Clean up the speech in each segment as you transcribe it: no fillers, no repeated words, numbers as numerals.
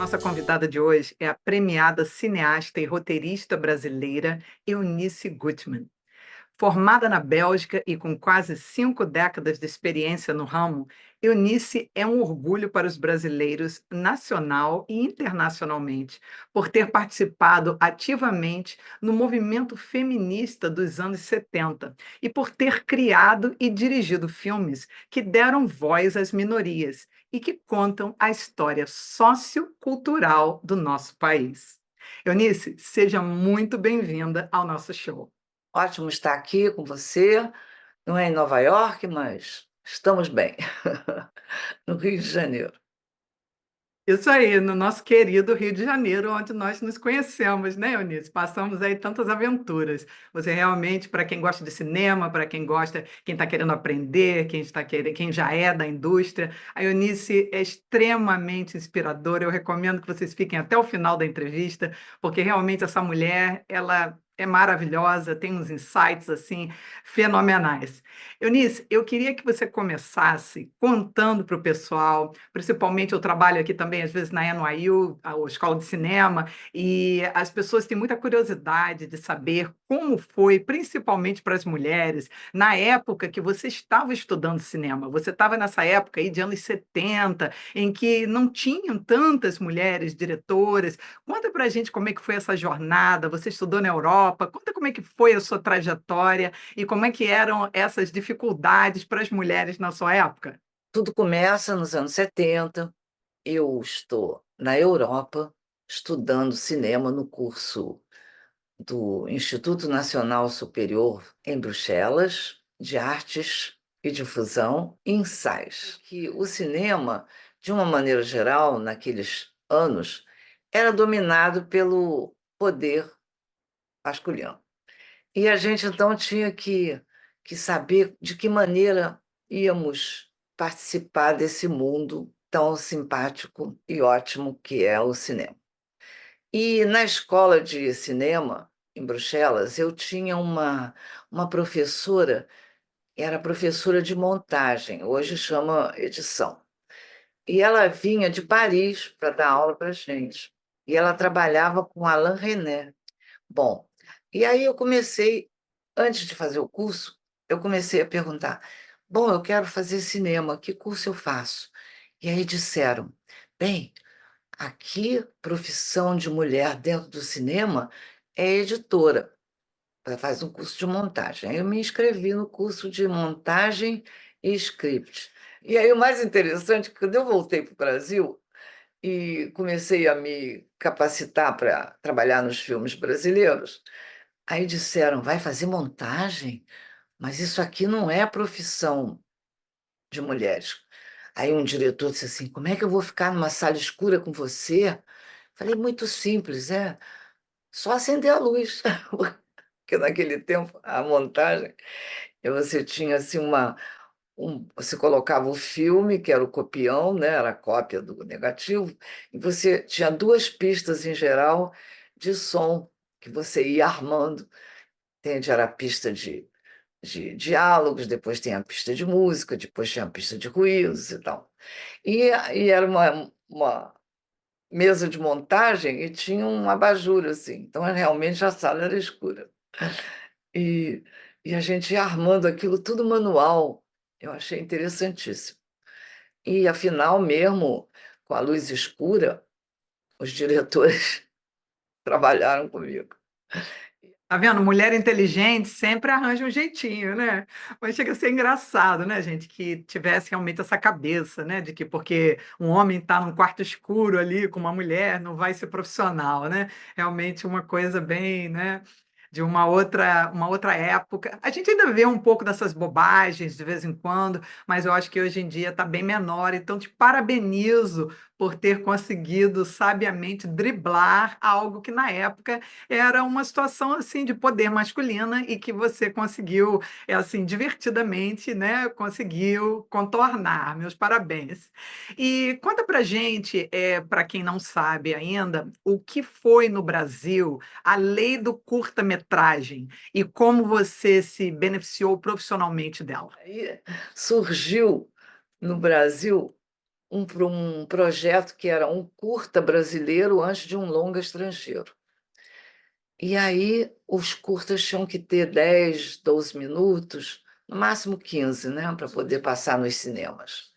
Nossa convidada de hoje é a premiada cineasta e roteirista brasileira Eunice Gutmann. Formada na Bélgica e com quase 5 décadas de experiência no ramo, Eunice é um orgulho para os brasileiros nacional e internacionalmente, por ter participado ativamente no movimento feminista dos anos 70 e por ter criado e dirigido filmes que deram voz às minorias e que contam a história sociocultural do nosso país. Eunice, seja muito bem-vinda ao nosso show. Ótimo estar aqui com você. Não é em Nova York, mas estamos bem. No Rio de Janeiro. Isso aí, no nosso querido Rio de Janeiro, onde nós nos conhecemos, né, Eunice? Passamos aí tantas aventuras. Você realmente, para quem gosta de cinema, para quem gosta, quem está querendo aprender, quem está querendo, quem já é da indústria, a Eunice é extremamente inspiradora. Eu recomendo que vocês fiquem até o final da entrevista, porque realmente essa mulher, ela é maravilhosa, tem uns insights assim fenomenais. Eunice, eu queria que você começasse contando para o pessoal. Principalmente eu trabalho aqui também, às vezes, na NYU, a Escola de Cinema, e as pessoas têm muita curiosidade de saber como foi, principalmente para as mulheres, na época que você estava estudando cinema. Você estava nessa época aí de anos 70, em que não tinham tantas mulheres diretoras. Conta para a gente como é que foi essa jornada. Você estudou na Europa, conta como é que foi a sua trajetória e como é que eram essas dificuldades para as mulheres na sua época. Tudo começa nos anos 70. Eu estou na Europa estudando cinema no curso do Instituto Nacional Superior em Bruxelas, de Artes e Difusão e Ensaios. Que o cinema, de uma maneira geral, naqueles anos, era dominado pelo poder masculino. E a gente então tinha que saber de que maneira íamos participar desse mundo tão simpático e ótimo que é o cinema. E na escola de cinema, em Bruxelas, eu tinha uma professora, era professora de montagem, hoje chama edição. E ela vinha de Paris para dar aula para a gente. E ela trabalhava com Alain René. Bom, e aí eu comecei, antes de fazer o curso, eu comecei a perguntar: bom, eu quero fazer cinema, que curso eu faço? E aí disseram: bem, aqui, profissão de mulher dentro do cinema é editora, faz um curso de montagem. Aí eu me inscrevi no curso de montagem e script. E aí o mais interessante, é que quando eu voltei para o Brasil, e comecei a me capacitar para trabalhar nos filmes brasileiros. Aí disseram: vai fazer montagem? Mas isso aqui não é profissão de mulheres. Aí um diretor disse assim: como é que eu vou ficar numa sala escura com você? Falei: muito simples, é só acender a luz. Porque naquele tempo a montagem, você tinha assim você colocava o filme, que era o copião, né? Era a cópia do negativo, e você tinha duas pistas em geral de som que você ia armando. Entende? Era a pista de diálogos, depois tem a pista de música, depois tinha a pista de ruídos e tal. E era uma mesa de montagem e tinha um abajur, assim, então realmente a sala era escura. E, e a gente ia armando aquilo tudo manual, eu achei interessantíssimo. E afinal, mesmo com a luz escura, os diretores trabalharam comigo. Tá vendo? Mulher inteligente sempre arranja um jeitinho, né? Mas chega a ser engraçado, né, gente? Que tivesse realmente essa cabeça, né? De que porque um homem está num quarto escuro ali com uma mulher, não vai ser profissional, né? Realmente uma coisa bem, né? De uma outra época. A gente ainda vê um pouco dessas bobagens de vez em quando, mas eu acho que hoje em dia está bem menor. Então, te parabenizo por ter conseguido sabiamente driblar algo que na época era uma situação assim de poder masculina e que você conseguiu, assim, divertidamente, né, conseguiu contornar. Meus parabéns. E conta pra gente, para quem não sabe ainda, o que foi no Brasil a lei do curta-metragem e como você se beneficiou profissionalmente dela. Aí surgiu no Brasil para um projeto que era um curta brasileiro antes de um longa estrangeiro. E aí os curtas tinham que ter 10, 12 minutos, no máximo 15, né, para poder passar nos cinemas.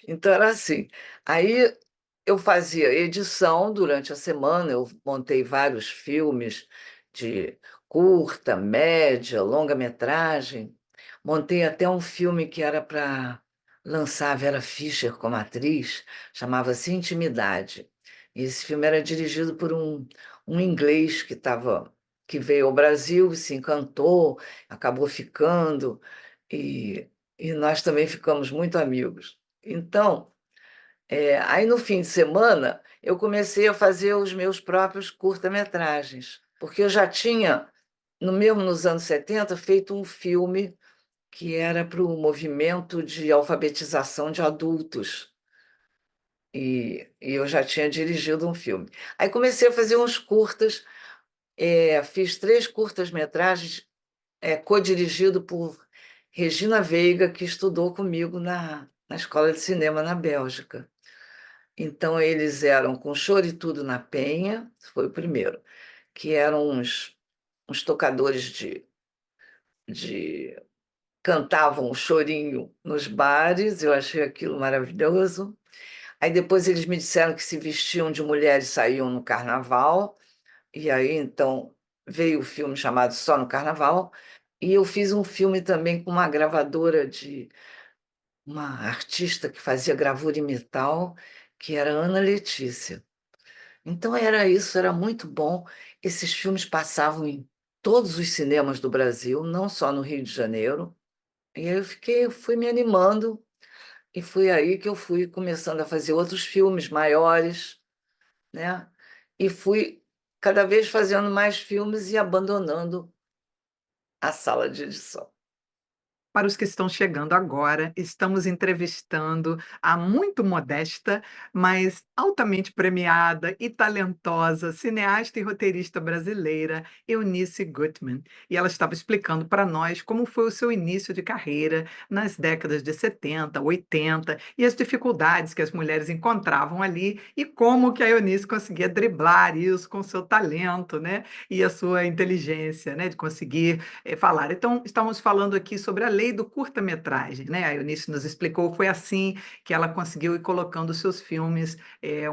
Então era assim. Aí eu fazia edição durante a semana, eu montei vários filmes de curta, média, longa-metragem. Montei até um filme que era para lançar a Vera Fischer como atriz, chamava-se Intimidade. E esse filme era dirigido por um inglês que veio ao Brasil e se encantou, acabou ficando, e nós também ficamos muito amigos. Então, aí no fim de semana, eu comecei a fazer os meus próprios curta-metragens, porque eu já tinha, no mesmo nos anos 70, feito um filme que era para o movimento de alfabetização de adultos. E eu já tinha dirigido um filme. Aí comecei a fazer uns curtas, fiz 3 curtas-metragens, co-dirigido por Regina Veiga, que estudou comigo na Escola de Cinema na Bélgica. Então, eles eram com Choro e Tudo na Penha, foi o primeiro, que eram uns tocadores de cantavam o chorinho nos bares, eu achei aquilo maravilhoso. Aí depois eles me disseram que se vestiam de mulher e saíam no carnaval, e aí então veio o filme chamado Só no Carnaval, e eu fiz um filme também com uma gravadora de uma artista que fazia gravura em metal, que era Ana Letícia. Então era isso, era muito bom. Esses filmes passavam em todos os cinemas do Brasil, não só no Rio de Janeiro. E aí eu fui me animando, e foi aí que eu fui começando a fazer outros filmes maiores, né? E fui cada vez fazendo mais filmes e abandonando a sala de edição. Para os que estão chegando agora, estamos entrevistando a muito modesta, mas altamente premiada e talentosa cineasta e roteirista brasileira, Eunice Gutmann. E ela estava explicando para nós como foi o seu início de carreira nas décadas de 70, 80 e as dificuldades que as mulheres encontravam ali e como que a Eunice conseguia driblar isso com seu talento, né? E a sua inteligência, né? De conseguir falar. Então, estamos falando aqui sobre a lei do curta-metragem, né? A Eunice nos explicou, foi assim que ela conseguiu ir colocando seus filmes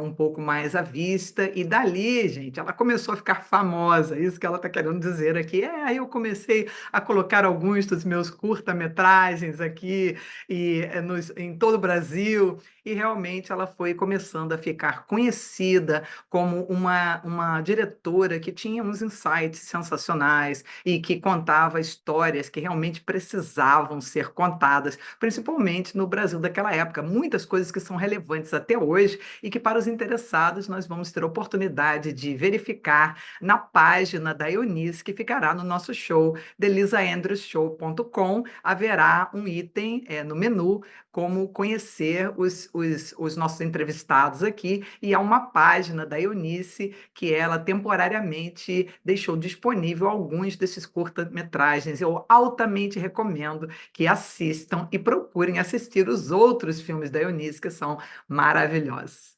um pouco mais à vista, e dali, gente, ela começou a ficar famosa, isso que ela está querendo dizer aqui. Aí eu comecei a colocar alguns dos meus curta-metragens aqui em todo o Brasil, e realmente ela foi começando a ficar conhecida como uma diretora que tinha uns insights sensacionais e que contava histórias que realmente precisavam ser contadas, principalmente no Brasil daquela época. Muitas coisas que são relevantes até hoje e que, para os interessados, nós vamos ter a oportunidade de verificar na página da Eunice, que ficará no nosso show, delisaandrewsshow.com. Haverá um item no menu como conhecer os nossos entrevistados aqui, e há uma página da Eunice que ela temporariamente deixou disponível alguns desses curta-metragens. Eu altamente recomendo que assistam e procurem assistir os outros filmes da Eunice, que são maravilhosos.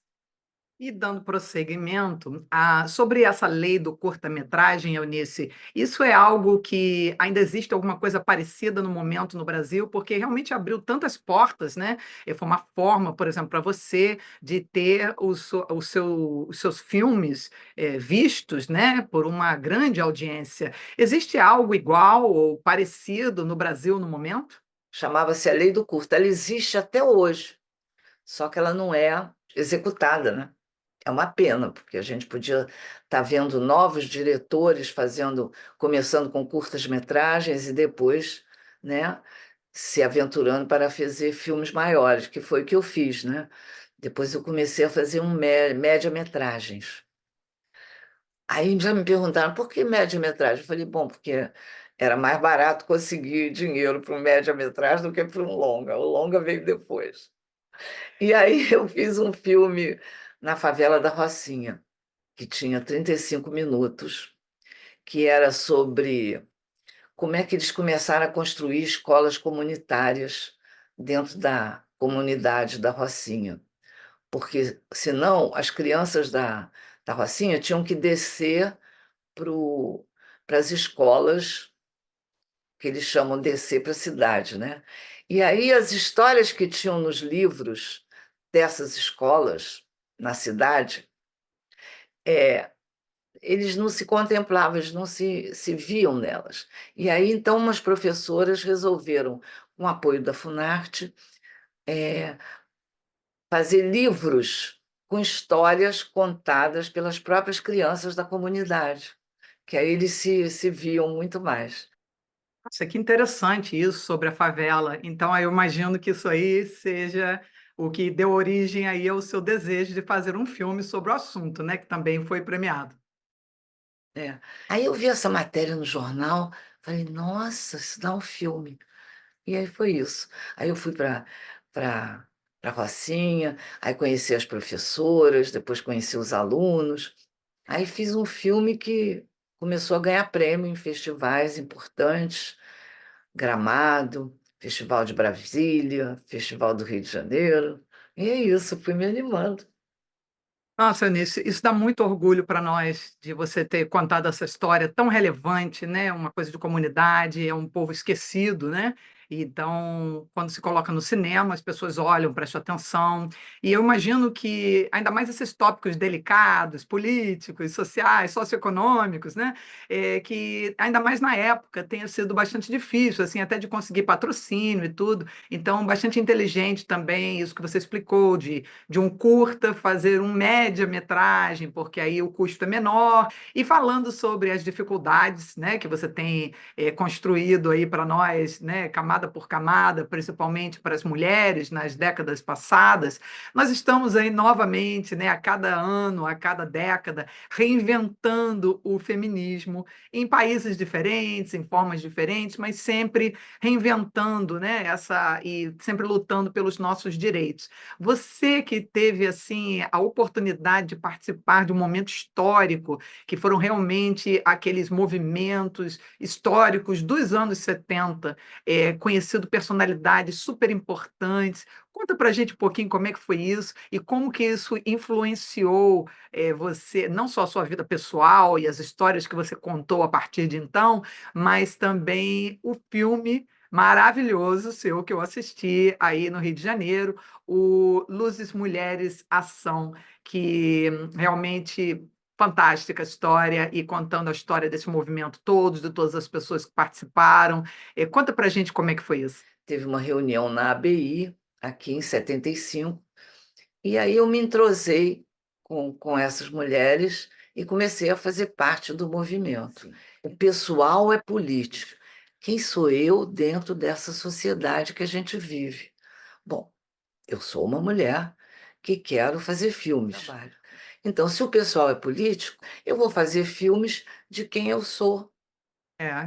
E dando prosseguimento, sobre essa lei do curta-metragem, Eunice, isso é algo que ainda existe alguma coisa parecida no momento no Brasil, porque realmente abriu tantas portas, né? E foi uma forma, por exemplo, para você de ter os seus filmes vistos, né, por uma grande audiência. Existe algo igual ou parecido no Brasil no momento? Chamava-se a Lei do Curta. Ela existe até hoje, só que ela não é executada, né? É uma pena, porque a gente podia estar vendo novos diretores começando com curtas-metragens e depois, né, se aventurando para fazer filmes maiores, que foi o que eu fiz, né? Depois eu comecei a fazer média-metragens. Aí já me perguntaram por que média-metragem? Eu falei, bom, porque era mais barato conseguir dinheiro para um média-metragem do que para um longa. O longa veio depois. E aí eu fiz um filme na favela da Rocinha, que tinha 35 minutos, que era sobre como é que eles começaram a construir escolas comunitárias dentro da comunidade da Rocinha, porque senão as crianças da Rocinha tinham que descer para as escolas, que eles chamam descer para a cidade, né? E aí as histórias que tinham nos livros dessas escolas na cidade, é, eles não se contemplavam, eles não se viam nelas. E aí, então, umas professoras resolveram, com o apoio da Funarte, é, fazer livros com histórias contadas pelas próprias crianças da comunidade, que aí eles se viam muito mais. Nossa, que interessante isso sobre a favela. Então, aí eu imagino que isso aí seja o que deu origem aí ao seu desejo de fazer um filme sobre o assunto, né? Que também foi premiado. É. Aí eu vi essa matéria no jornal, falei, nossa, isso dá um filme. E aí foi isso. Aí eu fui para Rocinha, aí conheci as professoras, depois conheci os alunos. Aí fiz um filme que começou a ganhar prêmio em festivais importantes, Gramado, Festival de Brasília, Festival do Rio de Janeiro. E é isso, fui me animando. Nossa, Eunice, isso dá muito orgulho para nós de você ter contado essa história tão relevante, né? Uma coisa de comunidade, é um povo esquecido, né? Então, quando se coloca no cinema, as pessoas olham, prestam atenção. E eu imagino que, ainda mais esses tópicos delicados, políticos, sociais, socioeconômicos, né? Que, ainda mais na época, tenha sido bastante difícil, assim, até de conseguir patrocínio e tudo. Então, bastante inteligente também, isso que você explicou, de um curta fazer um média-metragem, porque aí o custo é menor, e falando sobre as dificuldades, né, que você tem construído aí para nós, né, camada por camada, principalmente para as mulheres nas décadas passadas, nós estamos aí novamente, né, a cada ano, a cada década, reinventando o feminismo em países diferentes, em formas diferentes, mas sempre reinventando, né, essa e sempre lutando pelos nossos direitos. Você que teve assim a oportunidade de participar de um momento histórico, que foram realmente aqueles movimentos históricos dos anos 70, conhecido personalidades super importantes. Conta para a gente um pouquinho como é que foi isso e como que isso influenciou você, não só a sua vida pessoal e as histórias que você contou a partir de então, mas também o filme maravilhoso seu que eu assisti aí no Rio de Janeiro, o Luzes, Mulheres, Ação, que realmente fantástica a história e contando a história desse movimento todo, de todas as pessoas que participaram. Conta pra gente como é que foi isso. Teve uma reunião na ABI, aqui em 75, e aí eu me entrosei com essas mulheres e comecei a fazer parte do movimento. O pessoal é político. Quem sou eu dentro dessa sociedade que a gente vive? Bom, eu sou uma mulher que quero fazer filmes. Trabalho. Então, se o pessoal é político, eu vou fazer filmes de quem eu sou.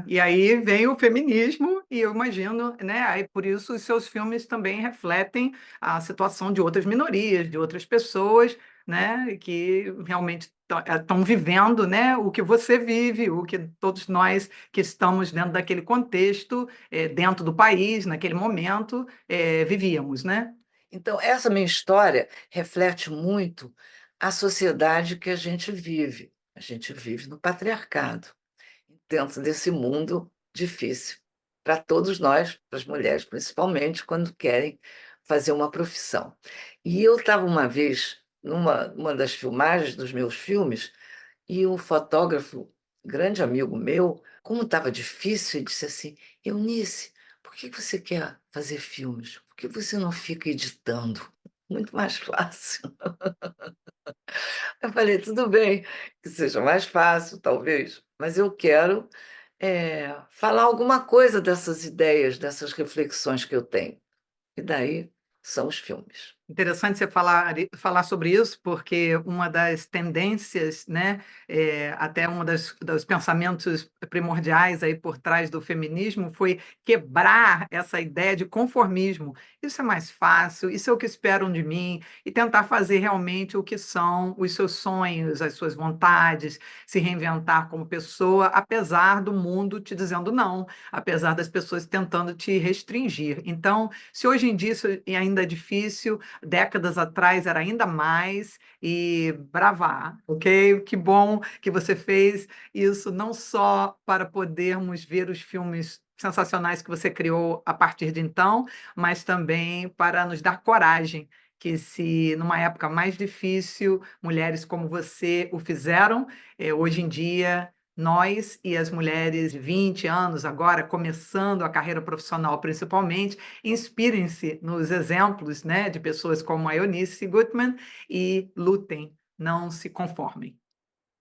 E aí vem o feminismo, e eu imagino, né? Aí por isso os seus filmes também refletem a situação de outras minorias, de outras pessoas, né? Que realmente estão vivendo, né? O que você vive, o que todos nós que estamos dentro daquele contexto, dentro do país, naquele momento, vivíamos, né? Então, essa minha história reflete muito a sociedade que a gente vive. A gente vive no patriarcado, dentro desse mundo difícil para todos nós, para as mulheres, principalmente quando querem fazer uma profissão. E eu estava uma vez numa das filmagens dos meus filmes e o fotógrafo, grande amigo meu, como estava difícil, ele disse assim: Eunice, por que você quer fazer filmes? Por que você não fica editando? Muito mais fácil. Eu falei, tudo bem, que seja mais fácil, talvez, mas eu quero falar alguma coisa dessas ideias, dessas reflexões que eu tenho. E daí são os filmes. Interessante você falar sobre isso, porque uma das tendências, né, até um dos pensamentos primordiais aí por trás do feminismo foi quebrar essa ideia de conformismo. Isso é mais fácil, isso é o que esperam de mim, e tentar fazer realmente o que são os seus sonhos, as suas vontades, se reinventar como pessoa, apesar do mundo te dizendo não, apesar das pessoas tentando te restringir. Então, se hoje em dia isso ainda é difícil, décadas atrás era ainda mais, e bravar, ok? Que bom que você fez isso, não só para podermos ver os filmes sensacionais que você criou a partir de então, mas também para nos dar coragem, que se numa época mais difícil, mulheres como você o fizeram, hoje em dia nós e as mulheres de 20 anos agora, começando a carreira profissional principalmente, inspirem-se nos exemplos, né, de pessoas como a Eunice Gutmann e lutem, não se conformem.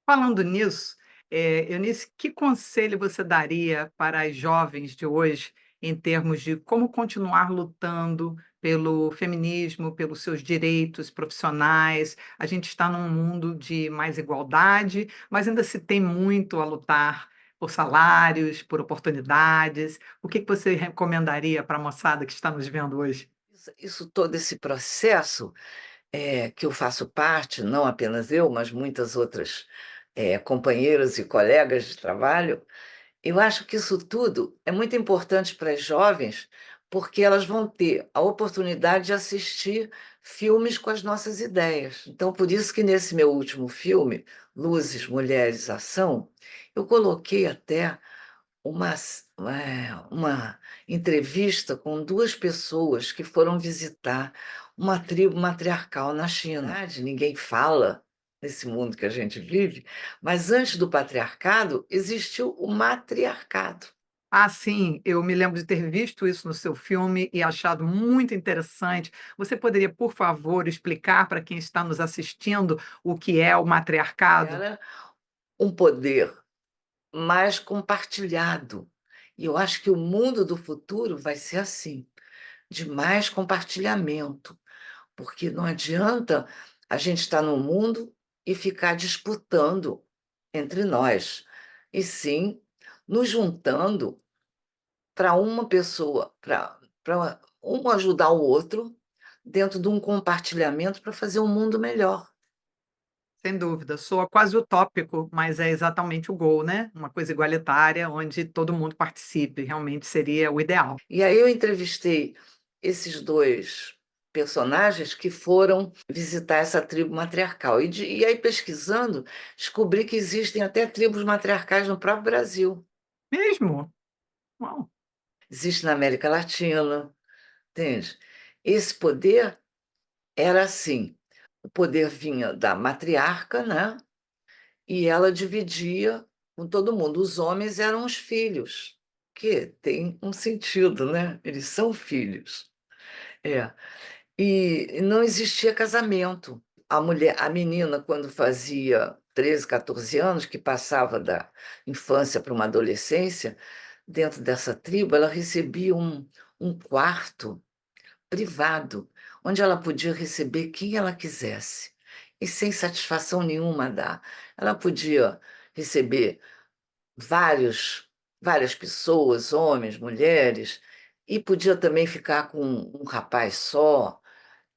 Falando nisso, Eunice, que conselho você daria para as jovens de hoje em termos de como continuar lutando pelo feminismo, pelos seus direitos profissionais? A gente está num mundo de mais igualdade, mas ainda se tem muito a lutar por salários, por oportunidades. O que você recomendaria para a moçada que está nos vendo hoje? Todo esse processo que eu faço parte, não apenas eu, mas muitas outras companheiras e colegas de trabalho, eu acho que isso tudo é muito importante para as jovens, porque elas vão ter a oportunidade de assistir filmes com as nossas ideias. Então, por isso que nesse meu último filme, Luzes, Mulheres, Ação, eu coloquei até uma entrevista com duas pessoas que foram visitar uma tribo matriarcal na China. Na verdade, ninguém fala nesse mundo que a gente vive, mas antes do patriarcado existiu o matriarcado. Ah, sim, eu me lembro de ter visto isso no seu filme e achado muito interessante. Você poderia, por favor, explicar para quem está nos assistindo o que é o matriarcado? Era um poder mais compartilhado. E eu acho que o mundo do futuro vai ser assim, de mais compartilhamento. Porque não adianta a gente estar no mundo e ficar disputando entre nós, e sim nos juntando para uma pessoa, para um ajudar o outro dentro de um compartilhamento para fazer um mundo melhor. Sem dúvida, soa quase utópico, mas é exatamente o gol, né? Uma coisa igualitária, onde todo mundo participe, realmente seria o ideal. E aí eu entrevistei esses dois personagens que foram visitar essa tribo matriarcal. E aí, pesquisando, descobri que existem até tribos matriarcais no próprio Brasil. Mesmo? Uau. Existe na América Latina, entende? Esse poder era assim: o poder vinha da matriarca, né? E ela dividia com todo mundo. Os homens eram os filhos, que tem um sentido, né? Eles são filhos. É. E não existia casamento. A menina, quando fazia 13, 14 anos, que passava da infância para uma adolescência, dentro dessa tribo, ela recebia um quarto privado, onde ela podia receber quem ela quisesse, e sem satisfação nenhuma dar. Ela podia receber vários, várias pessoas, homens, mulheres, e podia também ficar com um rapaz só.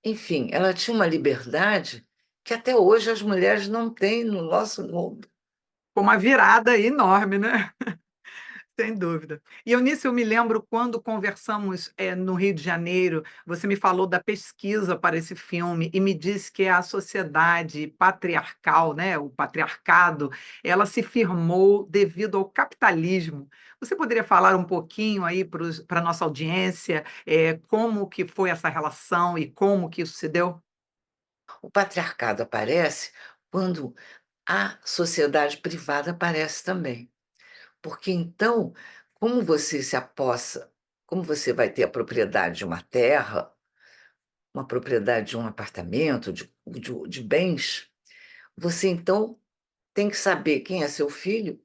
Enfim, ela tinha uma liberdade que até hoje as mulheres não têm no nosso mundo. Foi uma virada enorme, né? Sem dúvida. E Eunice, eu me lembro quando conversamos, no Rio de Janeiro, você me falou da pesquisa para esse filme e me disse que a sociedade patriarcal, né, o patriarcado, ela se firmou devido ao capitalismo. Você poderia falar um pouquinho aí para a nossa audiência, como que foi essa relação e como que isso se deu? O patriarcado aparece quando a sociedade privada aparece também. Porque então, como você se apossa, como você vai ter a propriedade de uma terra, uma propriedade de um apartamento, de bens, você então tem que saber quem é seu filho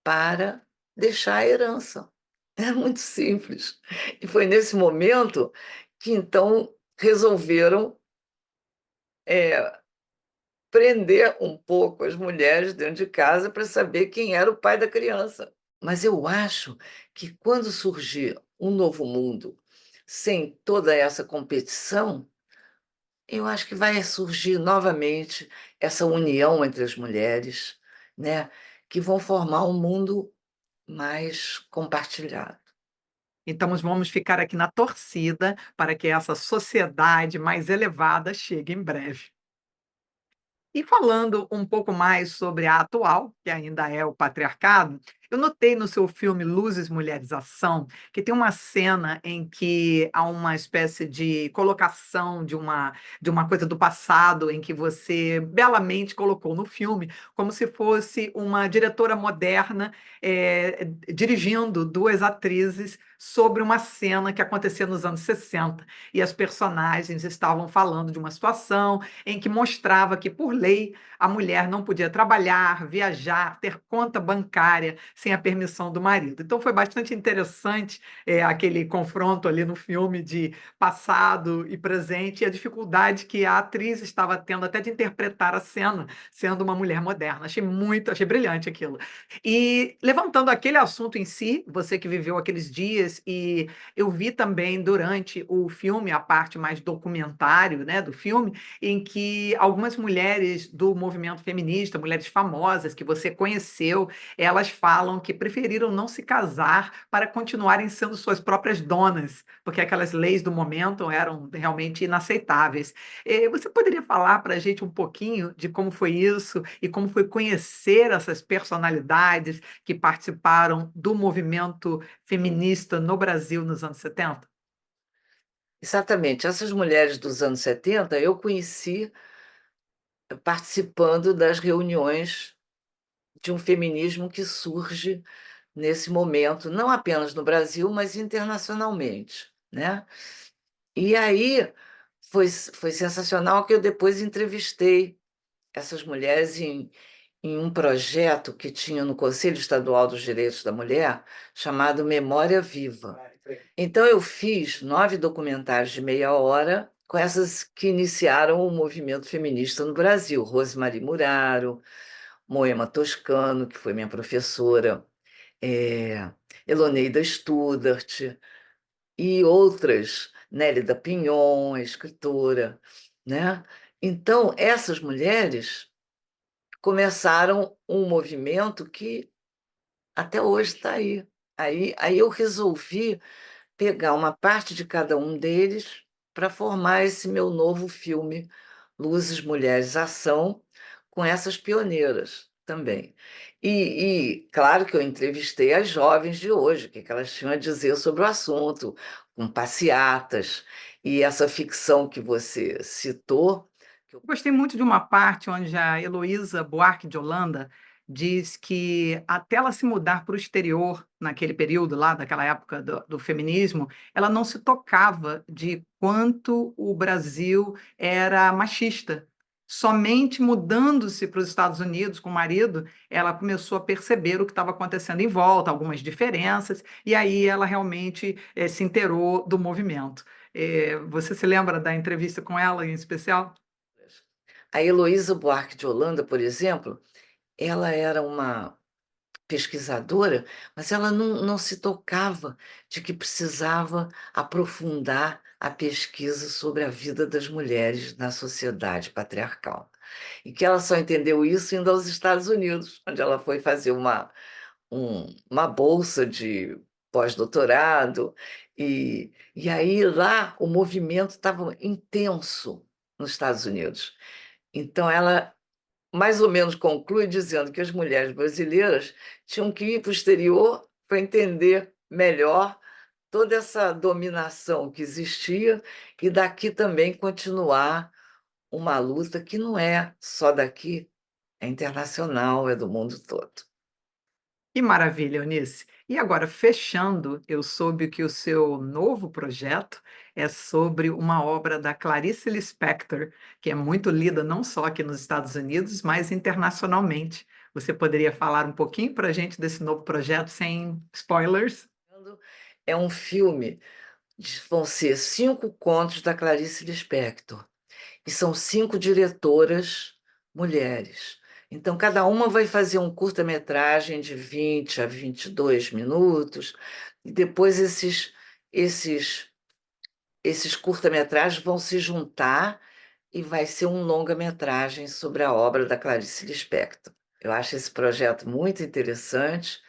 para deixar a herança. É muito simples. E foi nesse momento que então resolveram eh, prender um pouco as mulheres dentro de casa para saber quem era o pai da criança. Mas eu acho que quando surgir um novo mundo, sem toda essa competição, eu acho que vai surgir novamente essa união entre as mulheres, né, que vão formar um mundo mais compartilhado. Então, nós vamos ficar aqui na torcida para que essa sociedade mais elevada chegue em breve. E falando um pouco mais sobre a atual, que ainda é o patriarcado, eu notei no seu filme Luzes, Mulheres, Ação, que tem uma cena em que há uma espécie de colocação de uma coisa do passado, em que você belamente colocou no filme, como se fosse uma diretora moderna dirigindo duas atrizes sobre uma cena que acontecia nos anos 60. E as personagens estavam falando de uma situação em que mostrava que, por lei, a mulher não podia trabalhar, viajar, ter conta bancária sem a permissão do marido. Então foi bastante interessante aquele confronto ali no filme de passado e presente e a dificuldade que a atriz estava tendo até de interpretar a cena, sendo uma mulher moderna. Achei brilhante aquilo. E levantando aquele assunto em si, você que viveu aqueles dias e eu vi também durante o filme a parte mais documentário, né, do filme, em que algumas mulheres do movimento feminista, mulheres famosas que você conheceu, elas falam que preferiram não se casar para continuarem sendo suas próprias donas, porque aquelas leis do momento eram realmente inaceitáveis. Você poderia falar para a gente um pouquinho de como foi isso e como foi conhecer essas personalidades que participaram do movimento feminista no Brasil nos anos 70? Exatamente, essas mulheres dos anos 70 eu conheci participando das reuniões de um feminismo que surge nesse momento, não apenas no Brasil, mas internacionalmente, né. E aí foi sensacional que eu depois entrevistei essas mulheres em um projeto que tinha no Conselho Estadual dos Direitos da Mulher, chamado Memória Viva. Então eu fiz 9 documentários de meia hora com essas que iniciaram o movimento feminista no Brasil, Rosemarie Muraro, Moema Toscano, que foi minha professora, eh, Eloneida Studart e outras, Nélida Pinhon, a escritora, né. Então essas mulheres começaram um movimento que até hoje está aí. Aí eu resolvi pegar uma parte de cada um deles para formar esse meu novo filme, Luzes, Mulheres, Ação, com essas pioneiras também. Claro que eu entrevistei as jovens de hoje, o que que elas tinham a dizer sobre o assunto, com passeatas, e essa ficção que você citou, que eu Gostei muito de uma parte onde a Heloísa Buarque de Holanda diz que até ela se mudar para o exterior, naquele período lá, daquela época do feminismo, ela não se tocava de quanto o Brasil era machista. Somente mudando-se para os Estados Unidos com o marido, ela começou a perceber o que estava acontecendo em volta, algumas diferenças, e aí ela realmente se inteirou do movimento. Você se lembra da entrevista com ela em especial? A Heloísa Buarque de Holanda, por exemplo, ela era uma pesquisadora, mas ela não se tocava de que precisava aprofundar a pesquisa sobre a vida das mulheres na sociedade patriarcal. E que ela só entendeu isso indo aos Estados Unidos, onde ela foi fazer uma bolsa de pós-doutorado, e aí lá o movimento estava intenso nos Estados Unidos. Então ela mais ou menos conclui dizendo que as mulheres brasileiras tinham que ir para o exterior para entender melhor toda essa dominação que existia e daqui também continuar uma luta que não é só daqui, é internacional, é do mundo todo. Que maravilha, Eunice. E agora, fechando, eu soube que o seu novo projeto é sobre uma obra da Clarice Lispector, que é muito lida não só aqui nos Estados Unidos, mas internacionalmente. Você poderia falar um pouquinho para a gente desse novo projeto, sem spoilers? É um filme, vão ser 5 contos da Clarice Lispector. e são 5 diretoras mulheres. Então, cada uma vai fazer um curta-metragem de 20 a 22 minutos, e depois esses, esses curta-metragens vão se juntar e vai ser um longa-metragem sobre a obra da Clarice Lispector. Eu acho esse projeto muito interessante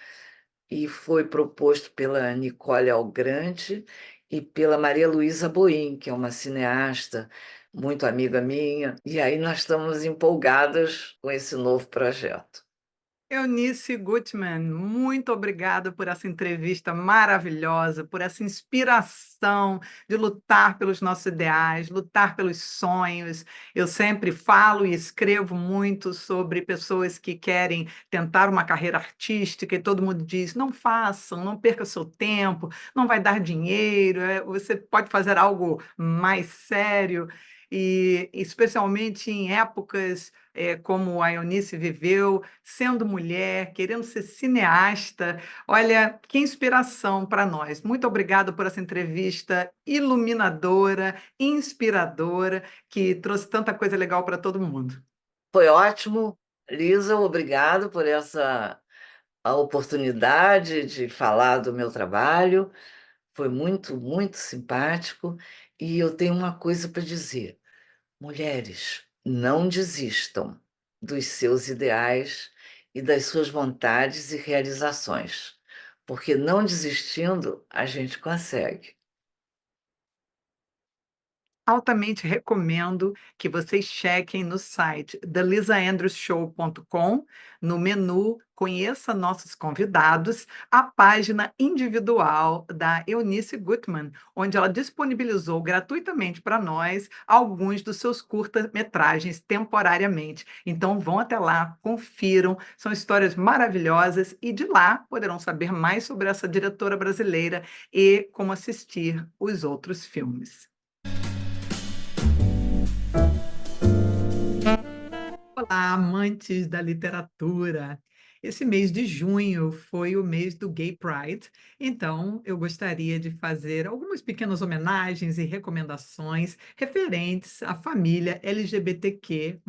e foi proposto pela Nicole Algrande e pela Maria Luísa Boim, que é uma cineasta muito amiga minha, e aí nós estamos empolgadas com esse novo projeto. Eunice Gutmann, muito obrigada por essa entrevista maravilhosa, por essa inspiração de lutar pelos nossos ideais, lutar pelos sonhos. Eu sempre falo e escrevo muito sobre pessoas que querem tentar uma carreira artística e todo mundo diz: não façam, não perca seu tempo, não vai dar dinheiro, você pode fazer algo mais sério. E especialmente em épocas como a Eunice viveu, sendo mulher, querendo ser cineasta. Olha, que inspiração para nós. Muito obrigada por essa entrevista iluminadora, inspiradora, que trouxe tanta coisa legal para todo mundo. Foi ótimo, Lisa, obrigado por essa a oportunidade de falar do meu trabalho. Foi muito, muito simpático. E eu tenho uma coisa para dizer. Mulheres, não desistam dos seus ideais e das suas vontades e realizações, porque não desistindo, a gente consegue. Altamente recomendo que vocês chequem no site thelisaandrewsshow.com, no menu Conheça Nossos Convidados, a página individual da Eunice Gutmann, onde ela disponibilizou gratuitamente para nós alguns dos seus curta-metragens temporariamente. Então vão até lá, confiram, são histórias maravilhosas e de lá poderão saber mais sobre essa diretora brasileira e como assistir os outros filmes. Olá, amantes da literatura! Esse mês de junho foi o mês do Gay Pride, então eu gostaria de fazer algumas pequenas homenagens e recomendações referentes à família LGBTQ+.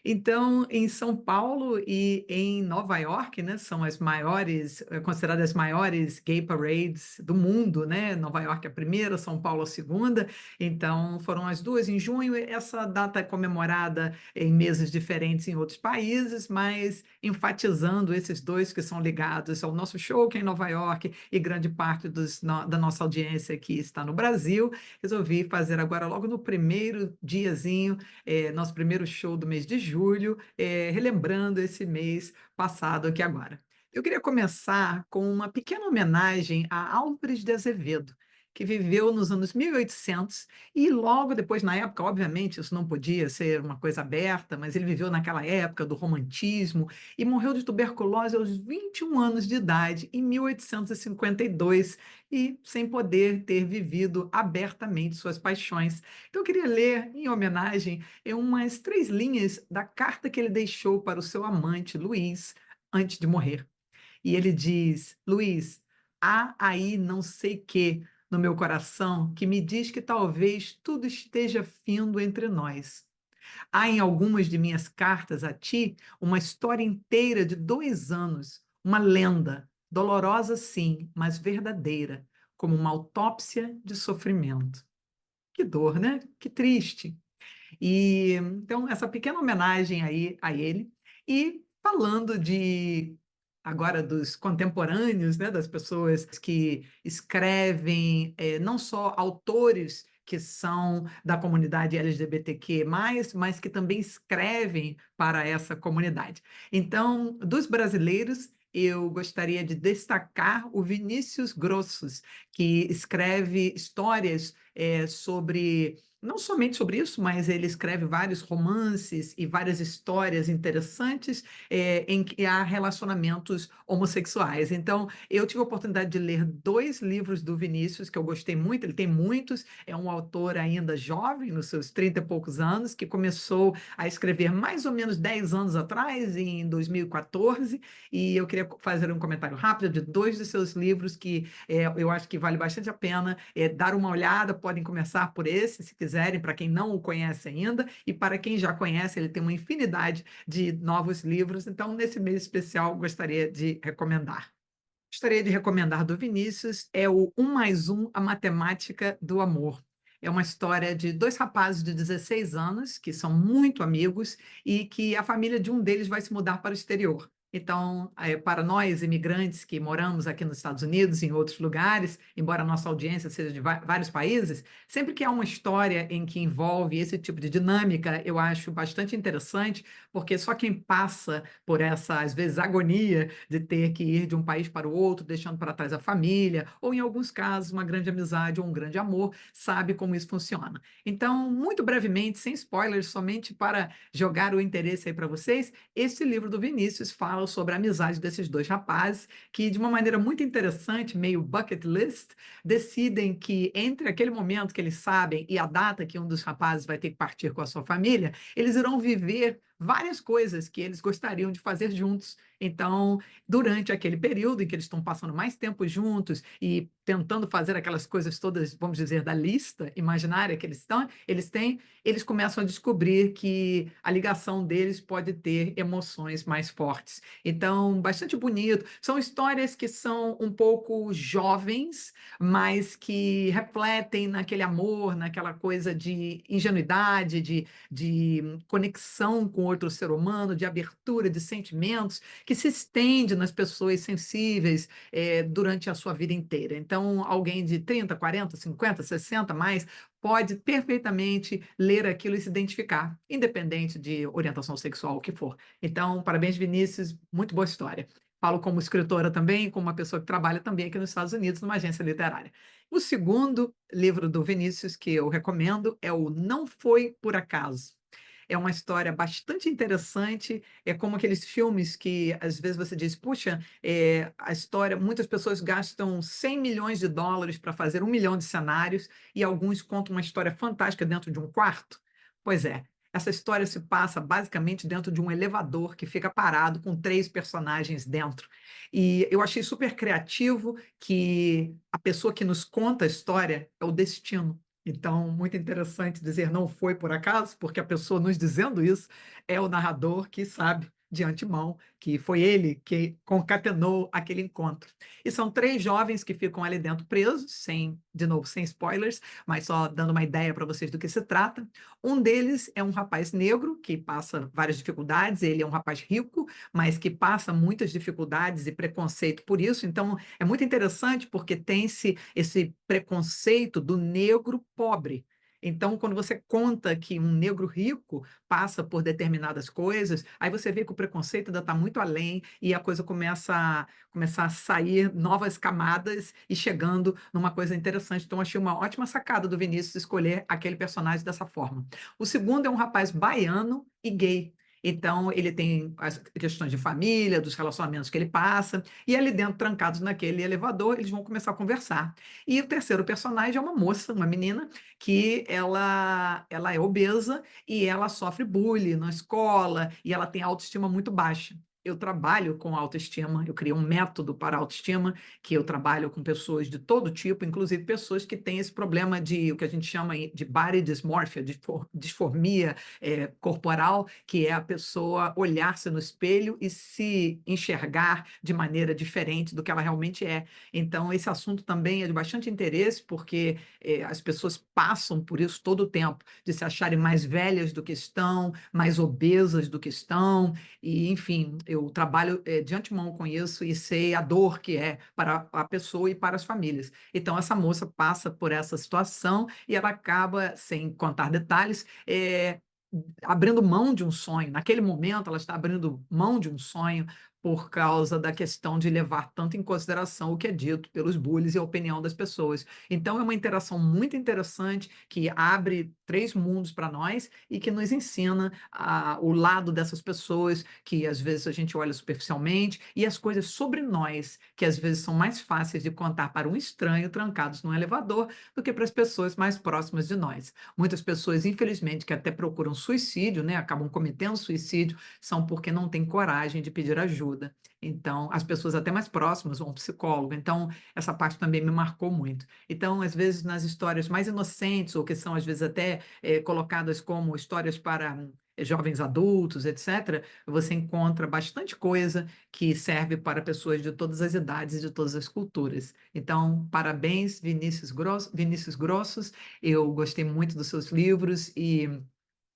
Então, em São Paulo e em Nova York, né, são as maiores, consideradas as maiores gay parades do mundo, né? Nova York é a primeira, São Paulo a segunda, então foram as duas em junho. Essa data é comemorada em meses diferentes em outros países, mas enfatizando esses dois que são ligados ao nosso show, que é em Nova York, e grande parte da nossa audiência que está no Brasil. Resolvi fazer agora, logo no primeiro diazinho, nosso primeiro show do mês de julho, relembrando esse mês passado aqui agora. Eu queria começar com uma pequena homenagem a Álvares de Azevedo, que viveu nos anos 1800 e logo depois, na época, obviamente, isso não podia ser uma coisa aberta, mas ele viveu naquela época do romantismo e morreu de tuberculose aos 21 anos de idade, em 1852, e sem poder ter vivido abertamente suas paixões. Então, eu queria ler, em homenagem, umas 3 linhas da carta que ele deixou para o seu amante, Luiz, antes de morrer. E ele diz: Luiz, há aí não sei que no meu coração que me diz que talvez tudo esteja findo entre nós. Há em algumas de minhas cartas a ti uma história inteira de 2 anos, uma lenda, dolorosa sim, mas verdadeira, como uma autópsia de sofrimento. Que dor, né? Que triste. E então essa pequena homenagem aí a ele. E falando de agora dos contemporâneos, né, das pessoas que escrevem, não só autores que são da comunidade LGBTQ+, mas que também escrevem para essa comunidade. Então, dos brasileiros, eu gostaria de destacar o Vinícius Grossos, que escreve histórias sobre não somente sobre isso, mas ele escreve vários romances e várias histórias interessantes em que há relacionamentos homossexuais. Então, eu tive a oportunidade de ler 2 livros do Vinícius, que eu gostei muito, ele tem muitos, é um autor ainda jovem, nos seus 30 e poucos anos, que começou a escrever mais ou menos 10 anos atrás, em 2014, e eu queria fazer um comentário rápido de 2 dos seus livros que eu acho que vale bastante a pena dar uma olhada, podem começar por esse, se quiser quiserem, para quem não o conhece ainda, e para quem já conhece, ele tem uma infinidade de novos livros. Então, nesse mês especial, gostaria de recomendar. Gostaria de recomendar do Vinícius é o Um mais Um, a Matemática do Amor. É uma história de dois rapazes de 16 anos que são muito amigos e que a família de um deles vai se mudar para o exterior. Então, para nós, imigrantes que moramos aqui nos Estados Unidos e em outros lugares, embora a nossa audiência seja de vários países, sempre que há uma história em que envolve esse tipo de dinâmica, eu acho bastante interessante, porque só quem passa por essa, às vezes, agonia de ter que ir de um país para o outro, deixando para trás a família, ou em alguns casos, uma grande amizade ou um grande amor, sabe como isso funciona. Então, muito brevemente, sem spoilers, somente para jogar o interesse aí para vocês, esse livro do Vinícius fala sobre a amizade desses dois rapazes, que de uma maneira muito interessante, meio bucket list, decidem que entre aquele momento que eles sabem e a data que um dos rapazes vai ter que partir com a sua família, eles irão viver várias coisas que eles gostariam de fazer juntos. Então, durante aquele período em que eles estão passando mais tempo juntos e tentando fazer aquelas coisas todas, vamos dizer, da lista imaginária que eles têm, eles começam a descobrir que a ligação deles pode ter emoções mais fortes. Então, bastante bonito. São histórias que são um pouco jovens, mas que refletem naquele amor, naquela coisa de ingenuidade, de conexão com outro ser humano, de abertura de sentimentos, que se estende nas pessoas sensíveis durante a sua vida inteira. Então, alguém de 30, 40, 50, 60 mais pode perfeitamente ler aquilo e se identificar, independente de orientação sexual, o que for. Então, parabéns, Vinícius, muito boa história. Falo como escritora também, como uma pessoa que trabalha também aqui nos Estados Unidos, numa agência literária. O segundo livro do Vinícius que eu recomendo é o Não Foi Por Acaso. É uma história bastante interessante, é como aqueles filmes que às vezes você diz, puxa, a história, muitas pessoas gastam 100 milhões de dólares para fazer 1 milhão de cenários e alguns contam uma história fantástica dentro de um quarto. Pois é, essa história se passa basicamente dentro de um elevador que fica parado com três personagens dentro. E eu achei super criativo que a pessoa que nos conta a história é o destino. Então, muito interessante dizer não foi por acaso, porque a pessoa nos dizendo isso é o narrador que sabe de antemão que foi ele que concatenou aquele encontro. E são três jovens que ficam ali dentro presos, de novo, sem spoilers, mas só dando uma ideia para vocês do que se trata. Um deles é um rapaz negro que passa várias dificuldades, ele é um rapaz rico, mas que passa muitas dificuldades e preconceito por isso. Então, é muito interessante porque tem-se esse preconceito do negro pobre. Então, quando você conta que um negro rico passa por determinadas coisas, aí você vê que o preconceito ainda está muito além e a coisa começa a sair novas camadas e chegando numa coisa interessante. Então, achei uma ótima sacada do Vinícius escolher aquele personagem dessa forma. O segundo é um rapaz baiano e gay. Então, ele tem as questões de família, dos relacionamentos que ele passa, e ali dentro, trancados naquele elevador, eles vão começar a conversar. E o terceiro personagem é uma moça, uma menina, que ela é obesa e ela sofre bullying na escola e ela tem autoestima muito baixa. Eu trabalho com autoestima, eu criei um método para autoestima, que eu trabalho com pessoas de todo tipo, inclusive pessoas que têm esse problema de o que a gente chama de body dysmorphia, de disformia corporal, que é a pessoa olhar-se no espelho e se enxergar de maneira diferente do que ela realmente é. Então, esse assunto também é de bastante interesse, porque as pessoas passam por isso todo o tempo, de se acharem mais velhas do que estão, mais obesas do que estão, e, enfim, eu trabalho de antemão com isso e sei a dor que é para a pessoa e para as famílias. Então, essa moça passa por essa situação e ela acaba, sem contar detalhes, abrindo mão de um sonho. Naquele momento, ela está abrindo mão de um sonho por causa da questão de levar tanto em consideração o que é dito pelos bullies e a opinião das pessoas. Então, é uma interação muito interessante que abre três mundos para nós e que nos ensina o lado dessas pessoas que às vezes a gente olha superficialmente e as coisas sobre nós que às vezes são mais fáceis de contar para um estranho trancados num elevador do que para as pessoas mais próximas de nós. Muitas pessoas, infelizmente, que até procuram suicídio, né, acabam cometendo suicídio, são porque não têm coragem de pedir ajuda ajuda. Então, as pessoas até mais próximas, ou um psicólogo. Então, essa parte também me marcou muito. Então, às vezes, nas histórias mais inocentes, ou que são, às vezes, até colocadas como histórias para jovens adultos, etc., você encontra bastante coisa que serve para pessoas de todas as idades e de todas as culturas. Então, parabéns, Vinícius Grossos. Eu gostei muito dos seus livros e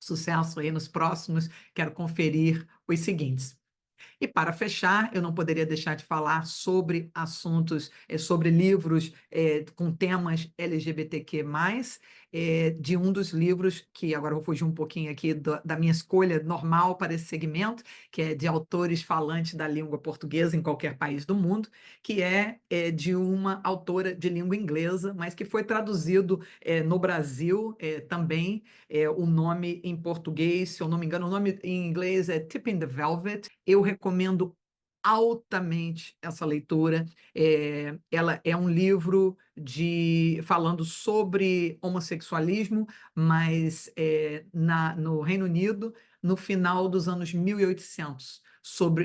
sucesso aí nos próximos. Quero conferir os seguintes. E para fechar, eu não poderia deixar de falar sobre assuntos, sobre livros com temas LGBTQ+, de um dos livros, que agora eu vou fugir um pouquinho aqui da minha escolha normal para esse segmento, que é de autores falantes da língua portuguesa em qualquer país do mundo, que é de uma autora de língua inglesa, mas que foi traduzido no Brasil também. O nome em português, se eu não me engano, o nome em inglês é Tipping the Velvet. Eu recomendo altamente essa leitura. Ela é um livro falando sobre homossexualismo, mas no Reino Unido, no final dos anos 1800,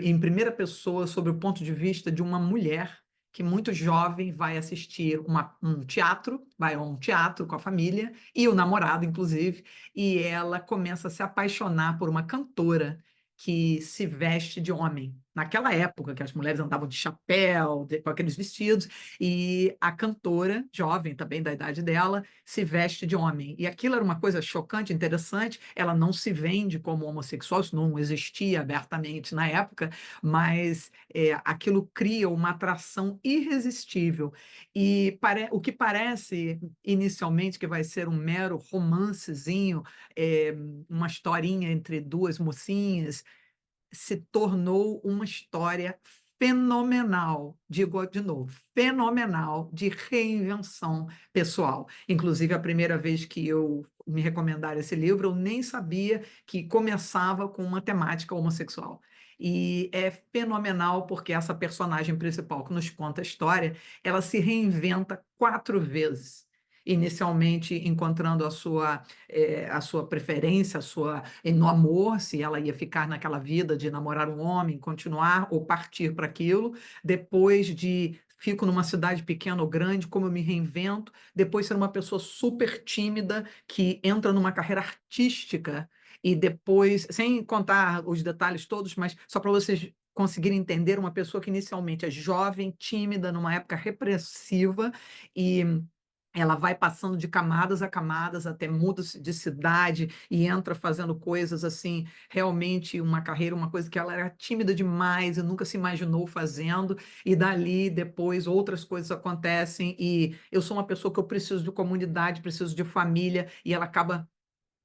em primeira pessoa, sobre o ponto de vista de uma mulher que muito jovem vai assistir um teatro, vai a um teatro com a família e o namorado, inclusive, e ela começa a se apaixonar por uma cantora que se veste de homem. Naquela época, que as mulheres andavam de chapéu, com aqueles vestidos, e a cantora, jovem também da idade dela, se veste de homem. E aquilo era uma coisa chocante, interessante. Ela não se vende como homossexual, isso não existia abertamente na época, mas aquilo cria uma atração irresistível. E o que parece inicialmente que vai ser um mero romancezinho, é, uma historinha entre duas mocinhas, se tornou uma história fenomenal, digo de novo, fenomenal de reinvenção pessoal. Inclusive, a primeira vez que eu me recomendaram esse livro, eu nem sabia que começava com uma temática homossexual. E é fenomenal porque essa personagem principal que nos conta a história, ela se reinventa 4 vezes. Inicialmente encontrando a sua preferência, no amor, se ela ia ficar naquela vida de namorar um homem, continuar ou partir para aquilo, depois de fico numa cidade pequena ou grande, como eu me reinvento, depois ser uma pessoa super tímida que entra numa carreira artística e depois, sem contar os detalhes todos, mas só para vocês conseguirem entender, uma pessoa que inicialmente é jovem, tímida, numa época repressiva, e ela vai passando de camadas a camadas, até muda de cidade e entra fazendo coisas assim, realmente uma carreira, uma coisa que ela era tímida demais e nunca se imaginou fazendo, e dali depois outras coisas acontecem, e eu sou uma pessoa que eu preciso de comunidade, preciso de família, e ela acaba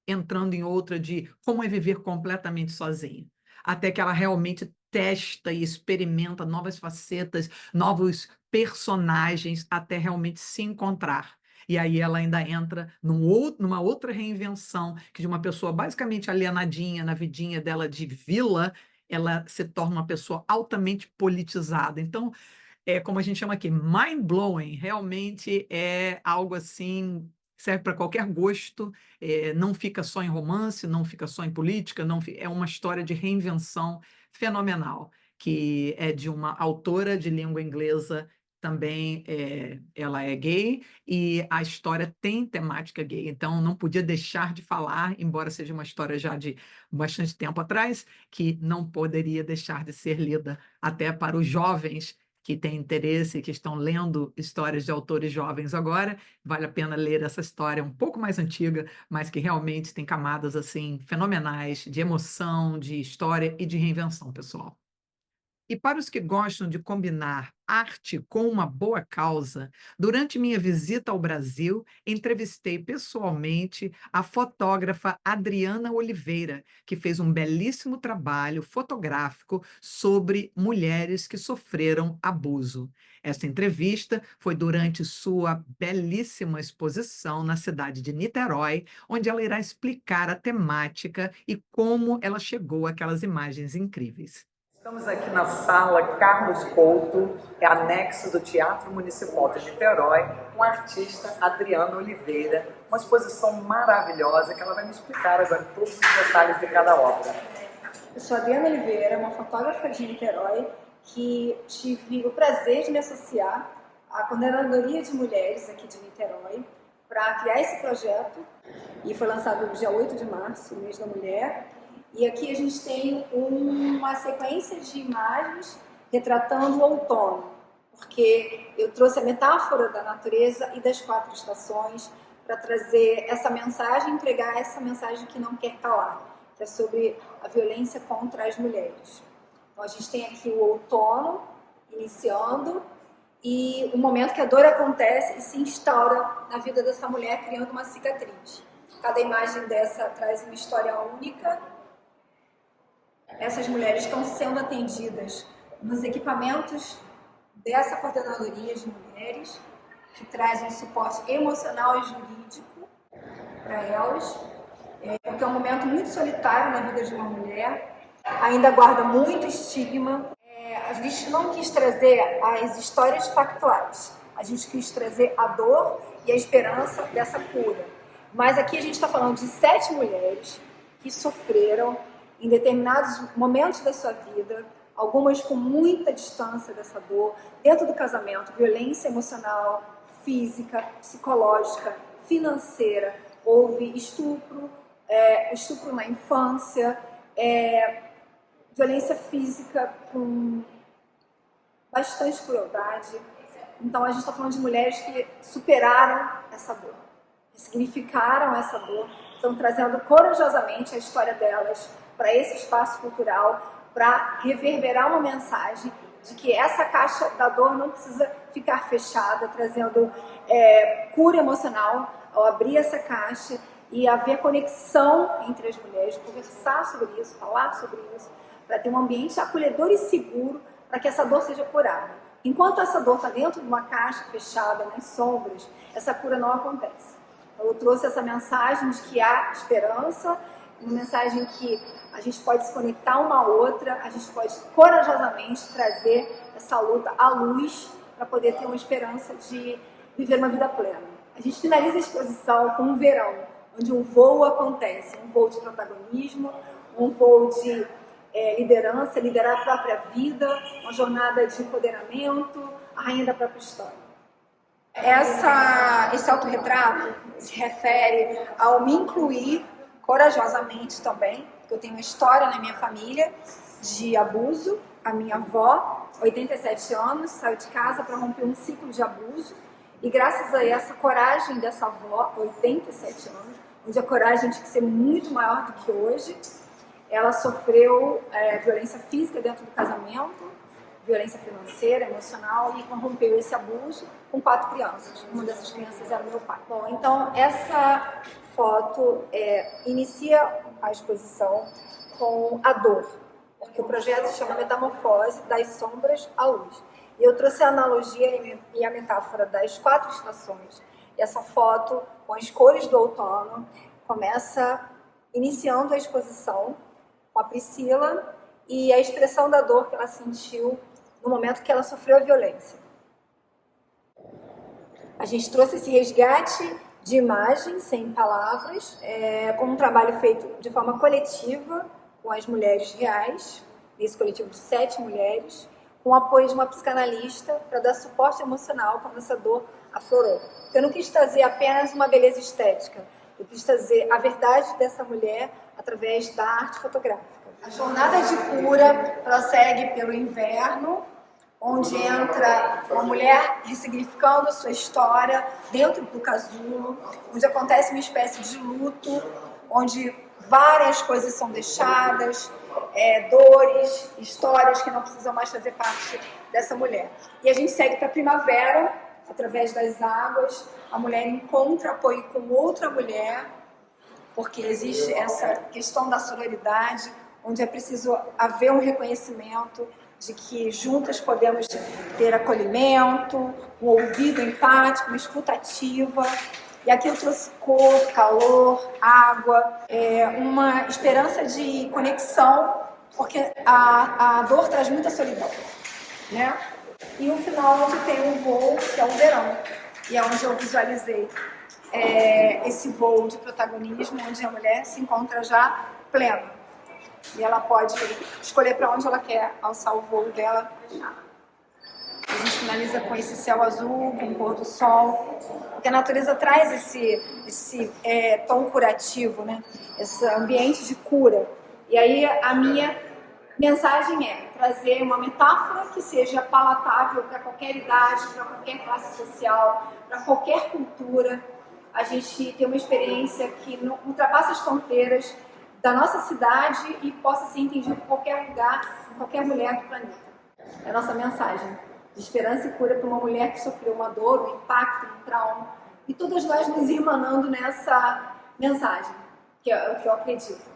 entrando em outra de como é viver completamente sozinha. Até que ela realmente testa e experimenta novas facetas, novos personagens, até realmente se encontrar. E aí ela ainda entra numa outra reinvenção, que de uma pessoa basicamente alienadinha na vidinha dela de vila, ela se torna uma pessoa altamente politizada. Então, como a gente chama aqui, mind-blowing, realmente é algo assim, serve para qualquer gosto, não fica só em romance, não fica só em política, é uma história de reinvenção fenomenal, que é de uma autora de língua inglesa, também ela é gay, e a história tem temática gay, então não podia deixar de falar, embora seja uma história já de bastante tempo atrás, que não poderia deixar de ser lida até para os jovens que têm interesse, que estão lendo histórias de autores jovens agora, vale a pena ler essa história um pouco mais antiga, mas que realmente tem camadas assim fenomenais de emoção, de história e de reinvenção, pessoal. E para os que gostam de combinar arte com uma boa causa, durante minha visita ao Brasil, entrevistei pessoalmente a fotógrafa Adriana Oliveira, que fez um belíssimo trabalho fotográfico sobre mulheres que sofreram abuso. Esta entrevista foi durante sua belíssima exposição na cidade de Niterói, onde ela irá explicar a temática e como ela chegou àquelas imagens incríveis. Estamos aqui na sala Carlos Couto, anexo do Teatro Municipal de Niterói, com a artista Adriana Oliveira, uma exposição maravilhosa que ela vai me explicar agora todos os detalhes de cada obra. Eu sou Adriana Oliveira, uma fotógrafa de Niterói, que tive o prazer de me associar à Coordenadoria de Mulheres aqui de Niterói para criar esse projeto, e foi lançado no dia 8 de março, mês da mulher. E aqui a gente tem uma sequência de imagens retratando o outono, porque eu trouxe a metáfora da natureza e das 4 estações para trazer essa mensagem, entregar essa mensagem que não quer calar, que é sobre a violência contra as mulheres. Então a gente tem aqui o outono iniciando e o momento que a dor acontece e se instaura na vida dessa mulher, criando uma cicatriz. Cada imagem dessa traz uma história única. Essas mulheres estão sendo atendidas nos equipamentos dessa coordenadoria de mulheres, que traz um suporte emocional e jurídico para elas, porque é um momento muito solitário na vida de uma mulher, ainda guarda muito estigma. A gente não quis trazer as histórias factuais, a gente quis trazer a dor e a esperança dessa cura. Mas aqui a gente está falando de 7 mulheres que sofreram em determinados momentos da sua vida, algumas com muita distância dessa dor, dentro do casamento, violência emocional, física, psicológica, financeira, houve estupro, estupro na infância, violência física com bastante crueldade. Então a gente está falando de mulheres que superaram essa dor, ressignificaram essa dor, estão trazendo corajosamente a história delas para esse espaço cultural, para reverberar uma mensagem de que essa caixa da dor não precisa ficar fechada, trazendo cura emocional ao abrir essa caixa e haver conexão entre as mulheres, conversar sobre isso, falar sobre isso, para ter um ambiente acolhedor e seguro para que essa dor seja curada. Enquanto essa dor está dentro de uma caixa fechada, nas sombras, essa cura não acontece. Então, eu trouxe essa mensagem de que há esperança, uma mensagem que a gente pode se conectar uma à outra, a gente pode corajosamente trazer essa luta à luz para poder ter uma esperança de viver uma vida plena. A gente finaliza a exposição com um verão, onde um voo acontece, um voo de protagonismo, um voo de liderança, liderar a própria vida, uma jornada de empoderamento, a rainha da própria história. Esse autorretrato se refere ao me incluir corajosamente também, porque eu tenho uma história na minha família de abuso. A minha avó, 87 anos, saiu de casa para romper um ciclo de abuso, e graças a essa coragem dessa avó, 87 anos, onde a coragem tinha que ser muito maior do que hoje, ela sofreu violência física dentro do casamento, violência financeira, emocional, e rompeu esse abuso com 4 crianças. Uma dessas crianças era meu pai. Bom, então essa foto inicia a exposição com a dor, porque o projeto se chama Metamorfose das Sombras à Luz. E eu trouxe a analogia e a metáfora das 4 estações. E essa foto, com as cores do outono, começa iniciando a exposição com a Priscila e a expressão da dor que ela sentiu no momento que ela sofreu a violência. A gente trouxe esse resgate de imagens, sem palavras, com um trabalho feito de forma coletiva com as mulheres reais, esse coletivo de 7 mulheres, com o apoio de uma psicanalista para dar suporte emocional quando essa dor aflorou. Eu não quis trazer apenas uma beleza estética, eu quis trazer a verdade dessa mulher através da arte fotográfica. A jornada de cura prossegue pelo inverno, onde entra uma mulher ressignificando sua história dentro do casulo, onde acontece uma espécie de luto, onde várias coisas são deixadas, dores, histórias que não precisam mais fazer parte dessa mulher. E a gente segue para a primavera, através das águas, a mulher encontra apoio com outra mulher, porque existe essa questão da sororidade, onde é preciso haver um reconhecimento de que juntas podemos ter acolhimento, um ouvido empático, uma escuta ativa. E aqui eu trouxe cor, calor, água, uma esperança de conexão, porque a dor traz muita solidão, né? E no final onde tem um voo, que é o verão, e é onde eu visualizei esse voo de protagonismo, onde a mulher se encontra já plena. E ela pode escolher para onde ela quer alçar o voo dela. A gente finaliza com esse céu azul, com o pôr do sol, porque a natureza traz esse tom curativo, né? Esse ambiente de cura. E aí a minha mensagem é trazer uma metáfora que seja palatável para qualquer idade, para qualquer classe social, para qualquer cultura. A gente tem uma experiência que ultrapassa as fronteiras da nossa cidade e possa ser entendido em qualquer lugar, em qualquer mulher do planeta. É a nossa mensagem de esperança e cura para uma mulher que sofreu uma dor, um impacto, um trauma. E todas nós nos irmanando nessa mensagem, que é o que eu acredito.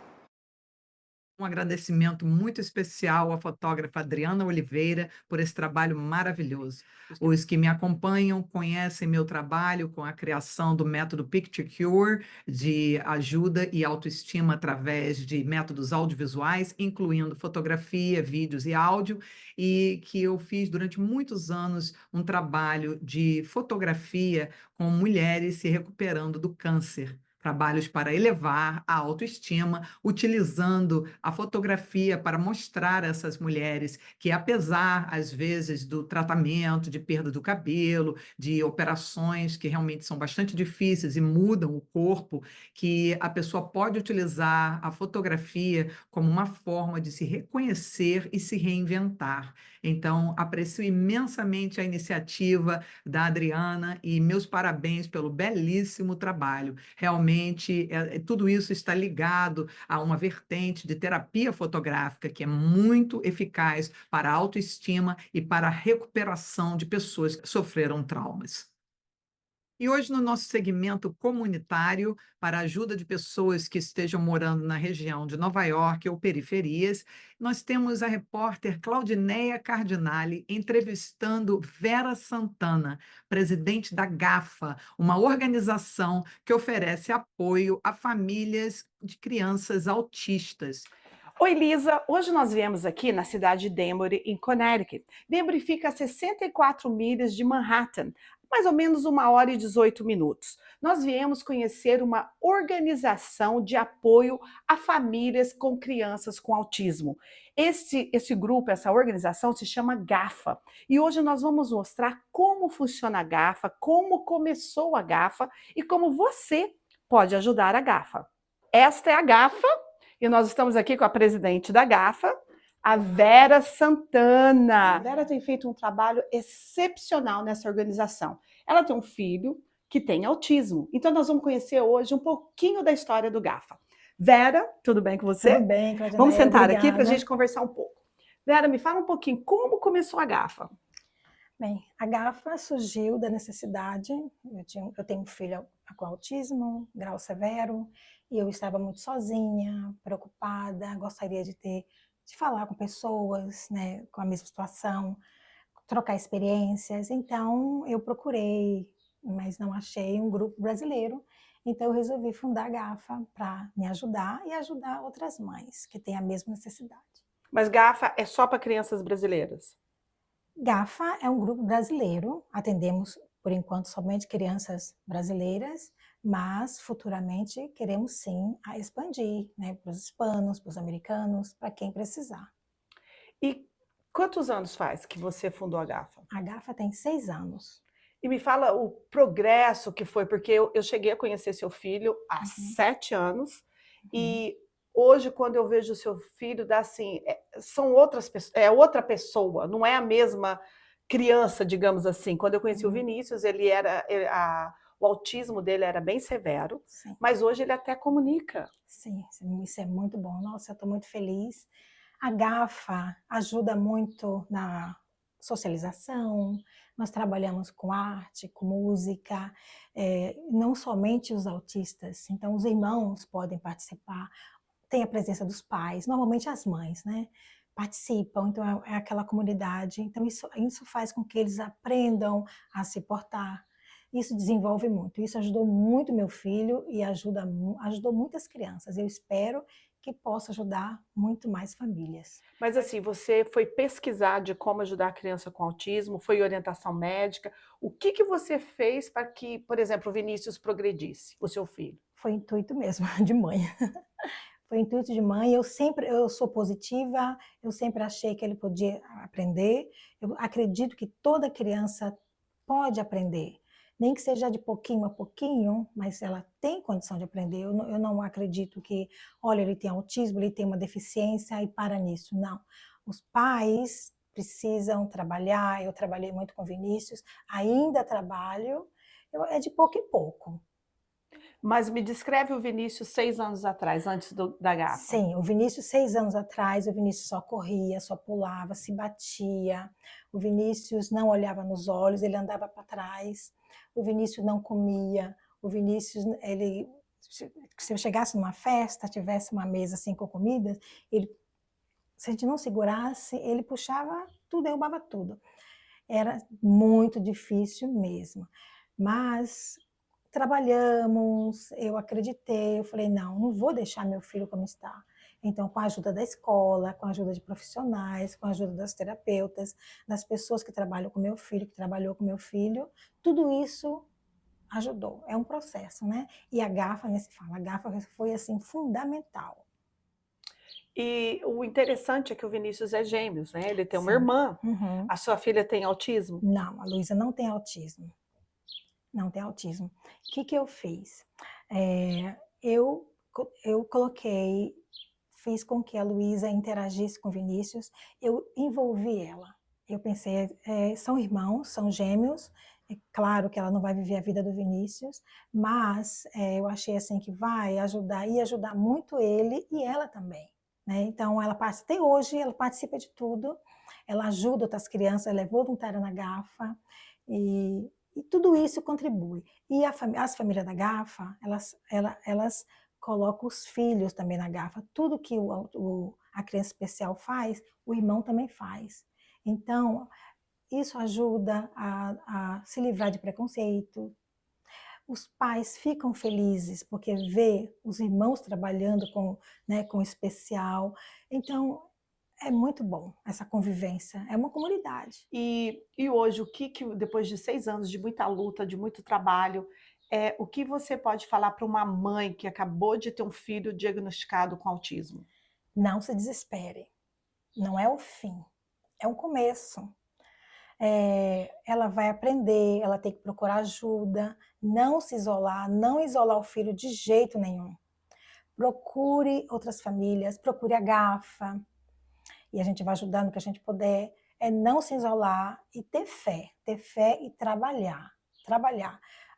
Um agradecimento muito especial à fotógrafa Adriana Oliveira por esse trabalho maravilhoso. Os que me acompanham conhecem meu trabalho com a criação do método Picture Cure, de ajuda e autoestima através de métodos audiovisuais, incluindo fotografia, vídeos e áudio, e que eu fiz durante muitos anos um trabalho de fotografia com mulheres se recuperando do câncer. Trabalhos para elevar a autoestima, utilizando a fotografia para mostrar a essas mulheres que, apesar, às vezes, do tratamento, de perda do cabelo, de operações que realmente são bastante difíceis e mudam o corpo, que a pessoa pode utilizar a fotografia como uma forma de se reconhecer e se reinventar. Então, aprecio imensamente a iniciativa da Adriana e meus parabéns pelo belíssimo trabalho. Realmente, tudo isso está ligado a uma vertente de terapia fotográfica que é muito eficaz para a autoestima e para a recuperação de pessoas que sofreram traumas. E hoje, no nosso segmento comunitário, para a ajuda de pessoas que estejam morando na região de Nova York ou periferias, nós temos a repórter Claudineia Cardinale entrevistando Vera Santana, presidente da GAFA, uma organização que oferece apoio a famílias de crianças autistas. Oi, Lisa. Hoje nós viemos aqui na cidade de Danbury, em Connecticut. Danbury fica a 64 milhas de Manhattan, mais ou menos 1h e 18 minutos. Nós viemos conhecer uma organização de apoio a famílias com crianças com autismo. Esse grupo, essa organização se chama GAFA. E hoje nós vamos mostrar como funciona a GAFA, como começou a GAFA e como você pode ajudar a GAFA. Esta é a GAFA. E nós estamos aqui com a presidente da GAFA, a Vera Santana. A Vera tem feito um trabalho excepcional nessa organização. Ela tem um filho que tem autismo. Então nós vamos conhecer hoje um pouquinho da história do GAFA. Vera, tudo bem com você? Tudo bem, Claudineia. Vamos sentar Obrigada. aqui para a gente conversar um pouco. Vera, me fala um pouquinho, como começou a GAFA? Bem, a GAFA surgiu da necessidade. Eu tenho um filho com autismo, grau severo, e eu estava muito sozinha, preocupada, gostaria de falar com pessoas, né, com a mesma situação, trocar experiências. Então, eu procurei, mas não achei um grupo brasileiro. Então, eu resolvi fundar a GAFA para me ajudar e ajudar outras mães que têm a mesma necessidade. Mas GAFA é só para crianças brasileiras? GAFA é um grupo brasileiro, atendemos, por enquanto, somente crianças brasileiras, mas futuramente queremos sim a expandir, né, para os hispanos, para os americanos, para quem precisar. E quantos anos faz que você fundou a GAFA? A GAFA tem 6 anos. E me fala o progresso que foi, porque eu cheguei a conhecer seu filho há 7 anos, e hoje, quando eu vejo o seu filho, dá assim, são outras pessoas, é outra pessoa, não é a mesma criança, digamos assim. Quando eu conheci o Vinícius, o autismo dele era bem severo, Sim. mas hoje ele até comunica. Sim, isso é muito bom. Nossa, eu estou muito feliz. A GAFA ajuda muito na socialização, nós trabalhamos com arte, com música, não somente os autistas, então os irmãos podem participar, tem a presença dos pais, normalmente as mães, né? Participam, então é aquela comunidade, então isso faz com que eles aprendam a se portar. Isso desenvolve muito, isso ajudou muito meu filho e ajudou muitas crianças. Eu espero que possa ajudar muito mais famílias. Mas assim, você foi pesquisar de como ajudar a criança com autismo, foi orientação médica. O que você fez para que, por exemplo, o Vinícius progredisse, o seu filho? Foi intuito mesmo, de mãe. Foi intuito de mãe. Eu sou positiva, eu sempre achei que ele podia aprender. Eu acredito que toda criança pode aprender, nem que seja de pouquinho a pouquinho, mas ela tem condição de aprender. Eu não acredito que, olha, ele tem autismo, ele tem uma deficiência e para nisso. Não. Os pais precisam trabalhar. Eu trabalhei muito com Vinícius, ainda trabalho, é de pouco em pouco. Mas me descreve o Vinícius 6 anos atrás, antes da gafa. Sim, o Vinícius, 6 anos atrás, o Vinícius só corria, só pulava, se batia. O Vinícius não olhava nos olhos, ele andava para trás. O Vinícius não comia. O Vinícius, ele, se eu chegasse numa festa, tivesse uma mesa assim com comidas, ele, se a gente não segurasse, ele puxava tudo, derrubava tudo. Era muito difícil mesmo. Mas trabalhamos, eu acreditei, eu falei, não vou deixar meu filho como está. Então, com a ajuda da escola, com a ajuda de profissionais, com a ajuda das terapeutas, das pessoas que trabalham com meu filho, que trabalhou com meu filho, tudo isso ajudou. É um processo, né? E a gafa, nem se fala, a gafa foi, assim, fundamental. E o interessante é que o Vinícius é gêmeos, né? Ele tem uma Sim. irmã. Uhum. A sua filha tem autismo? Não, a Luísa não tem autismo. Não tem autismo. O que eu fiz? Eu coloquei, fiz com que a Luísa interagisse com o Vinícius, eu envolvi ela. Eu pensei, são irmãos, são gêmeos, é claro que ela não vai viver a vida do Vinícius, mas eu achei assim que vai ajudar, e ajudar muito ele e ela também. Né? Então, até hoje, ela participa de tudo, ela ajuda outras crianças, ela é voluntária na GAFA, e tudo isso contribui. E as famílias da GAFA, elas colocam os filhos também na GAFA. Tudo que a criança especial faz, o irmão também faz. Então, isso ajuda a se livrar de preconceito. Os pais ficam felizes porque vê os irmãos trabalhando com especial. Então, é muito bom essa convivência, é uma comunidade. E hoje, depois de 6 anos de muita luta, de muito trabalho, o que você pode falar para uma mãe que acabou de ter um filho diagnosticado com autismo? Não se desespere, não é o fim, é um começo. Ela vai aprender, ela tem que procurar ajuda, não se isolar, não isolar o filho de jeito nenhum. Procure outras famílias, procure a GAFA, e a gente vai ajudando o que a gente puder. Não se isolar e ter fé e trabalhar.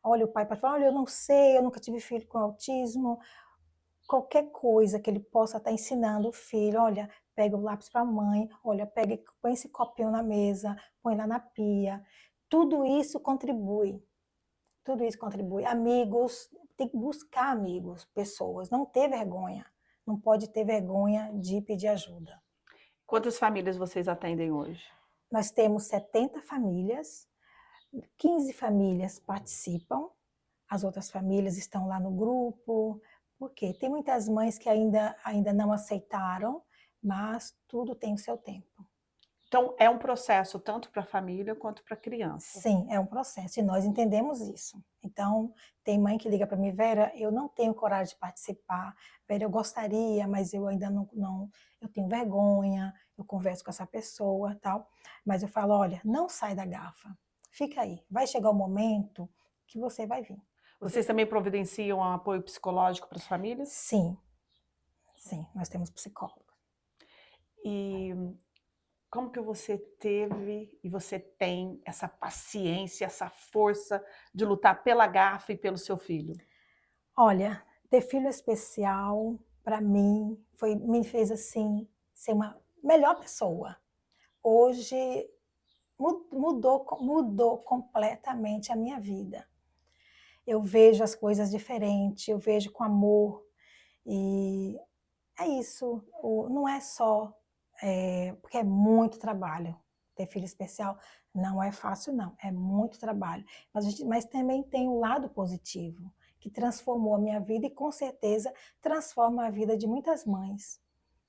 Olha, o pai pode falar, olha, eu não sei, eu nunca tive filho com autismo. Qualquer coisa que ele possa estar ensinando o filho, olha, pega o lápis para a mãe, olha, põe esse copinho na mesa, põe lá na pia. Tudo isso contribui. Amigos, tem que buscar amigos, pessoas, não ter vergonha. Não pode ter vergonha de pedir ajuda. Quantas famílias vocês atendem hoje? Nós temos 70 famílias, 15 famílias participam, as outras famílias estão lá no grupo, porque tem muitas mães que ainda não aceitaram, mas tudo tem o seu tempo. Então, é um processo tanto para a família quanto para a criança. Sim, é um processo, e nós entendemos isso. Então, tem mãe que liga para mim, Vera, eu não tenho coragem de participar, Vera, eu gostaria, mas eu ainda não, eu tenho vergonha, eu converso com essa pessoa, tal. Mas eu falo, olha, não sai da GAFA, fica aí, vai chegar o momento que você vai vir. Vocês também providenciam um apoio psicológico para as famílias? Sim, nós temos psicólogo. E como que você teve e você tem essa paciência, essa força de lutar pela GAFA e pelo seu filho? Olha, ter filho especial, para mim, me fez assim, ser uma melhor pessoa. Hoje, mudou completamente a minha vida. Eu vejo as coisas diferentes, eu vejo com amor, e é isso, não é só, porque é muito trabalho, ter filho especial não é fácil não, é muito trabalho, mas também tem o lado positivo, que transformou a minha vida e com certeza transforma a vida de muitas mães,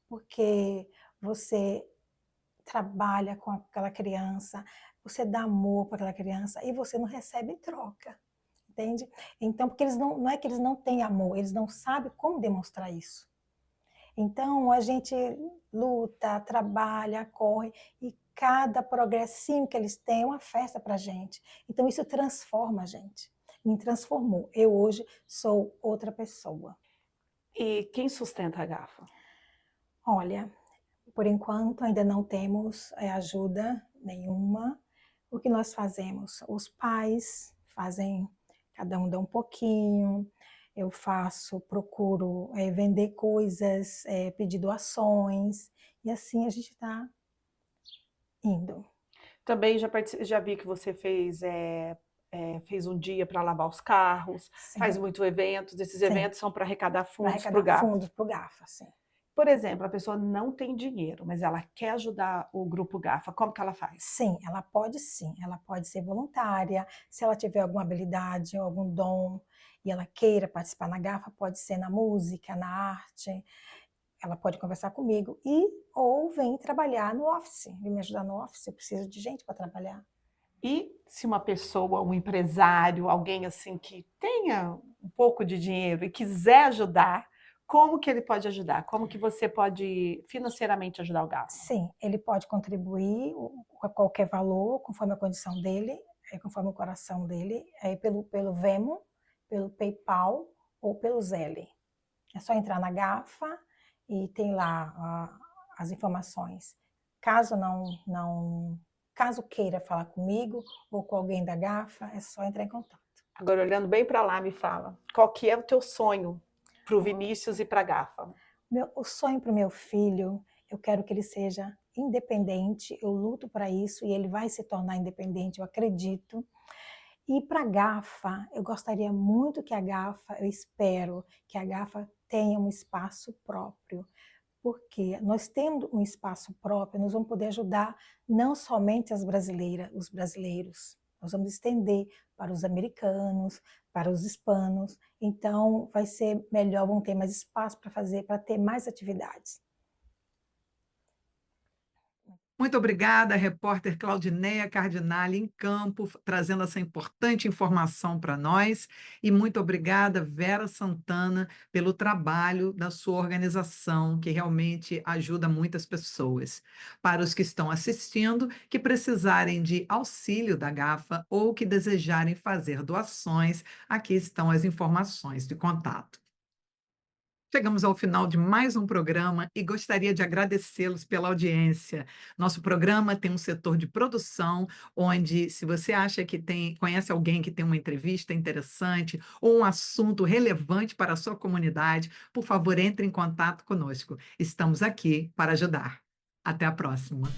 porque você trabalha com aquela criança, você dá amor para aquela criança e você não recebe em troca. Entende? Então, porque não é que eles não têm amor, eles não sabem como demonstrar isso. Então, a gente luta, trabalha, corre, e cada progressinho que eles têm é uma festa para a gente. Então, isso transforma a gente. Me transformou. Eu hoje sou outra pessoa. E quem sustenta a Gafa? Olha, por enquanto ainda não temos ajuda nenhuma. O que nós fazemos? Os pais fazem, cada um dá um pouquinho. Eu procuro vender coisas, pedir doações, e assim a gente está indo. Também já vi que você fez um dia para lavar os carros, Sim, faz muito eventos. Esses sim, eventos são para arrecadar para fundos para o arrecadar GAFA. fundos para o GAFA, sim. Por exemplo, a pessoa não tem dinheiro, mas ela quer ajudar o Grupo GAFA. Como que ela faz? Sim, ela pode ser voluntária, se ela tiver alguma habilidade ou algum dom e ela queira participar na GAFA, pode ser na música, na arte, ela pode conversar comigo ou vem trabalhar no office, vem me ajudar no office, eu preciso de gente para trabalhar. E se uma pessoa, um empresário, alguém assim que tenha um pouco de dinheiro e quiser ajudar, como que ele pode ajudar? Como que você pode financeiramente ajudar o GAFA? Sim, ele pode contribuir a qualquer valor, conforme a condição dele, conforme o coração dele, pelo Venmo, pelo PayPal ou pelo Zelle. É só entrar na GAFA e tem lá as informações. Caso queira falar comigo ou com alguém da GAFA, é só entrar em contato. Agora, olhando bem para lá, me fala, qual que é o teu sonho para o Vinícius e para a GAFA? O sonho para o meu filho, eu quero que ele seja independente, eu luto para isso e ele vai se tornar independente, eu acredito. E para a GAFA, eu gostaria muito que eu espero que a GAFA tenha um espaço próprio, porque nós tendo um espaço próprio, nós vamos poder ajudar não somente os brasileiros, nós vamos estender para os americanos, para os hispanos, então vai ser melhor, vão ter mais espaço para ter mais atividades. Muito obrigada, repórter Claudineia Cardinale, em campo, trazendo essa importante informação para nós. E muito obrigada, Vera Santana, pelo trabalho da sua organização, que realmente ajuda muitas pessoas. Para os que estão assistindo, que precisarem de auxílio da GAFA ou que desejarem fazer doações, aqui estão as informações de contato. Chegamos ao final de mais um programa e gostaria de agradecê-los pela audiência. Nosso programa tem um setor de produção, onde, se você acha que conhece alguém que tem uma entrevista interessante ou um assunto relevante para a sua comunidade, por favor, entre em contato conosco. Estamos aqui para ajudar. Até a próxima.